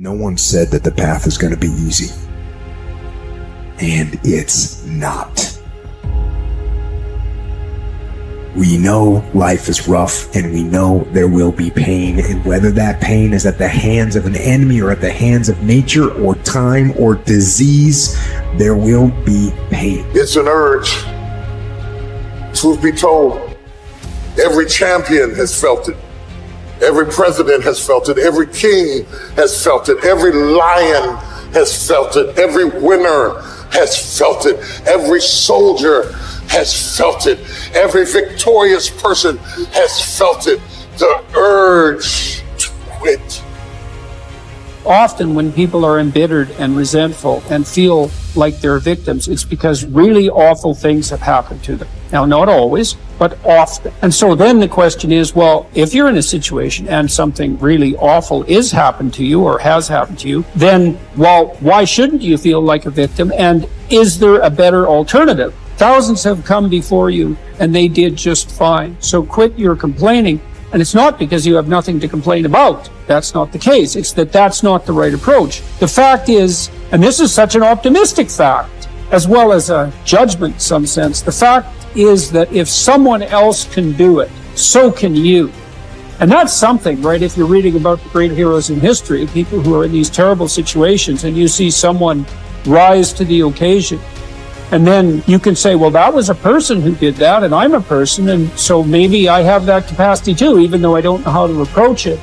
No one said that the path is going to be easy. And it's not. We know life is rough, and we know there will be pain, and whether that pain is at the hands of an enemy or at the hands of nature or time or disease, there will be pain. It's an urge. Truth be told, every champion has felt it. Every president has felt it. Every king has felt it. Every lion has felt it. Every winner has felt it. Every soldier has felt it. Every victorious person has felt it. The urge to quit. Often when people are embittered and resentful and feel like they're victims, it's because really awful things have happened to them. Now, not always, but often. And so then the question is, well, if you're in a situation and something really awful is happened to you or has happened to you, then, well, why shouldn't you feel like a victim? And is there a better alternative? Thousands have come before you and they did just fine. So quit your complaining. And it's not because you have nothing to complain about. That's not the case. It's that that's not the right approach. The fact is, and this is such an optimistic fact, as well as a judgment in some sense, the fact is that if someone else can do it, so can you. And that's something, right? If you're reading about the great heroes in history, people who are in these terrible situations, and you see someone rise to the occasion, and then you can say, well, that was a person who did that, and I'm a person, and so maybe I have that capacity too, even though I don't know how to approach it.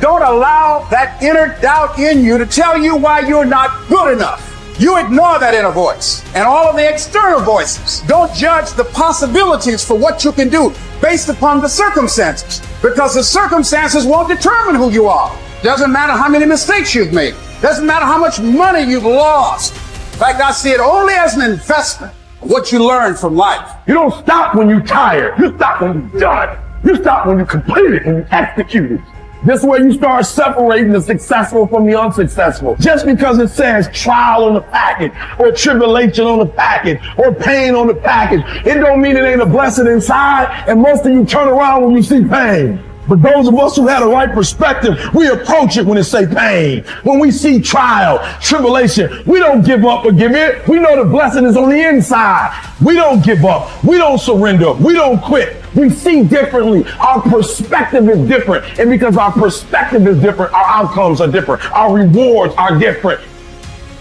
Don't allow that inner doubt in you to tell you why you're not good enough. You ignore that inner voice and all of the external voices. Don't judge the possibilities for what you can do based upon the circumstances, because the circumstances won't determine who you are. Doesn't matter how many mistakes you've made. Doesn't matter how much money you've lost. In fact, I see it only as an investment of what you learn from life. You don't stop when you're tired. You stop when you're done. You stop when you complete it and you execute it. This way you start separating the successful from the unsuccessful. Just because it says trial on the package, or tribulation on the package, or pain on the package, it don't mean it ain't a blessing inside, and most of you turn around when you see pain. But those of us who have the right perspective, we approach it when it say pain. When we see trial, tribulation, we don't give up or give in. We know the blessing is on the inside. We don't give up. We don't surrender. We don't quit. We see differently. Our perspective is different. And because our perspective is different, our outcomes are different. Our rewards are different.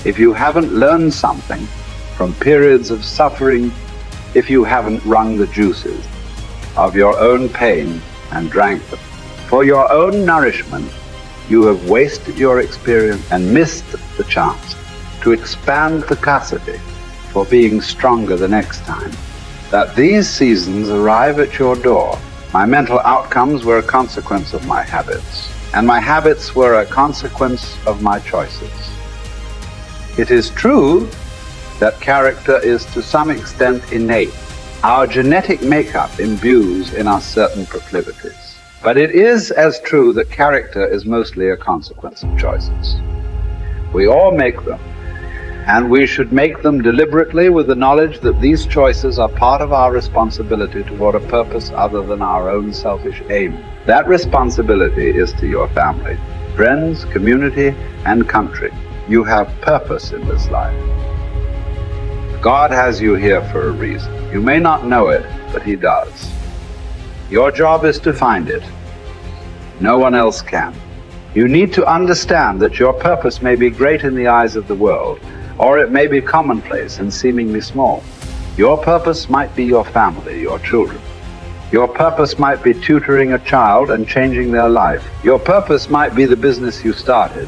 If you haven't learned something from periods of suffering, if you haven't wrung the juices of your own pain and drank them for your own nourishment, you have wasted your experience and missed the chance to expand capacity for being stronger the next time. That these seasons arrive at your door. My mental outcomes were a consequence of my habits, and my habits were a consequence of my choices. It is true that character is to some extent innate. Our genetic makeup imbues in us certain proclivities. But it is as true that character is mostly a consequence of choices. We all make them, and we should make them deliberately with the knowledge that these choices are part of our responsibility toward a purpose other than our own selfish aim. That responsibility is to your family, friends, community, and country. You have purpose in this life. God has you here for a reason. You may not know it, but He does. Your job is to find it. No one else can. You need to understand that your purpose may be great in the eyes of the world, or it may be commonplace and seemingly small. Your purpose might be your family, your children. Your purpose might be tutoring a child and changing their life. Your purpose might be the business you started.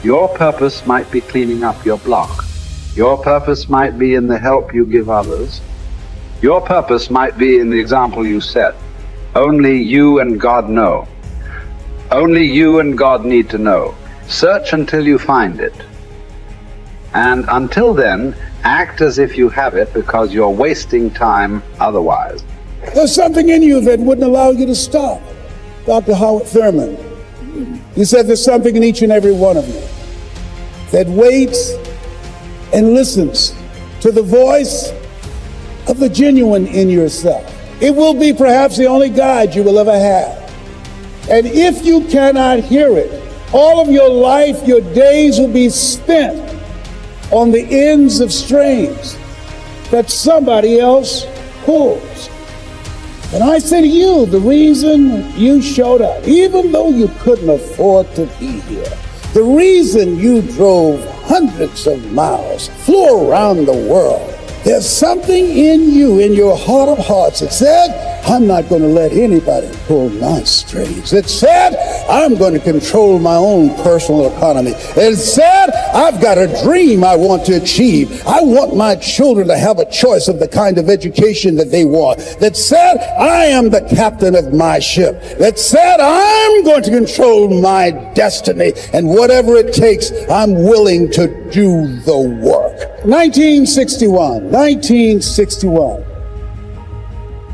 Your purpose might be cleaning up your block. Your purpose might be in the help you give others. Your purpose might be in the example you set. Only you and God know. Only you and God need to know. Search until you find it. And until then, act as if you have it, because you're wasting time otherwise. There's something in you that wouldn't allow you to stop. Dr. Howard Thurman, he said there's something in each and every one of you that waits and listens to the voice of the genuine in yourself. It will be perhaps the only guide you will ever have. And if you cannot hear it, All of your life, your days will be spent on the ends of strings that somebody else pulls. And I say to you, the reason you showed up, even though you couldn't afford to be here, the reason you drove hundreds of miles, flew around the world, there's something in you, in your heart of hearts, that said, I'm not going to let anybody pull my strings. It said, I'm going to control my own personal economy. It said, I've got a dream I want to achieve. I want my children to have a choice of the kind of education that they want. That said, I am the captain of my ship. That said, I'm going to control my destiny. And whatever it takes, I'm willing to do the work. 1961.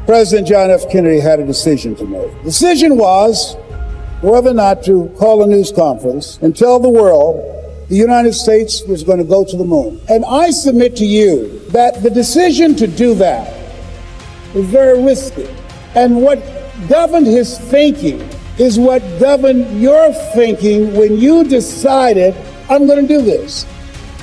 President John F. Kennedy had a decision to make. The decision was whether or not to call a news conference and tell the world the United States was going to go to the moon. And I submit to you that the decision to do that was very risky. And what governed his thinking is what governed your thinking when you decided, I'm going to do this.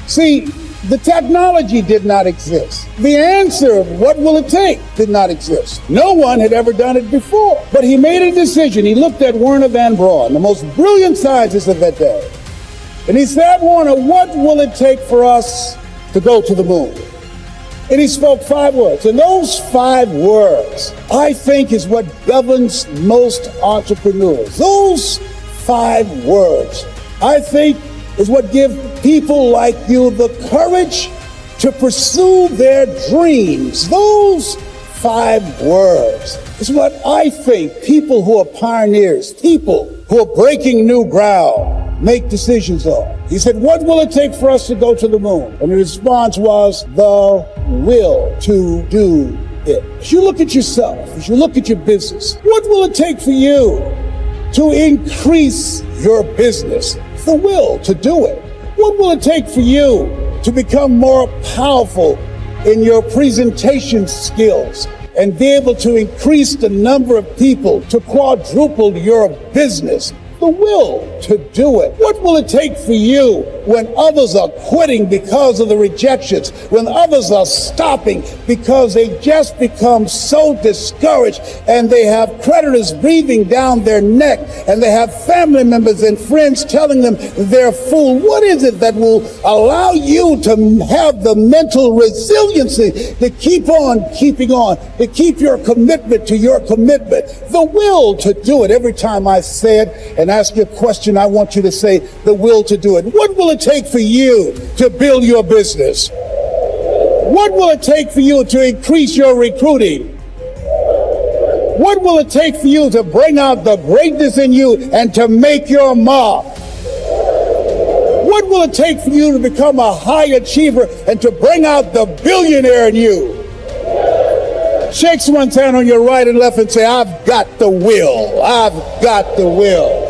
See, the technology did not exist. The answer of what will it take did not exist. No one had ever done it before. But he made a decision. He looked at Werner von Braun, the most brilliant scientist of that day. And he said, Werner, what will it take for us to go to the moon? And he spoke 5 words. And those 5 words, I think, is what governs most entrepreneurs. Those 5 words, I think, is what gives people like you the courage to pursue their dreams. Those 5 words is what I think people who are pioneers, people who are breaking new ground, make decisions on. He said, what will it take for us to go to the moon? And the response was, the will to do it. As you look at yourself, as you look at your business, what will it take for you to increase your business? The will to do it. What will it take for you to become more powerful in your presentation skills and be able to increase the number of people, to quadruple your business? The will to do it. What will it take for you when others are quitting because of the rejections, when others are stopping because they just become so discouraged and they have creditors breathing down their neck and they have family members and friends telling them they're a fool? What is it that will allow you to have the mental resiliency to keep on keeping on, to keep your commitment to your commitment? The will to do it. Every time I say it and ask you a question, I want you to say the will to do it. What will it take for you to build your business? What will it take for you to increase your recruiting? What will it take for you to bring out the greatness in you and to make your mark? What will it take for you to become a high achiever and to bring out the billionaire in you? Shake someone's hand on your right and left and say, I've got the will. I've got the will.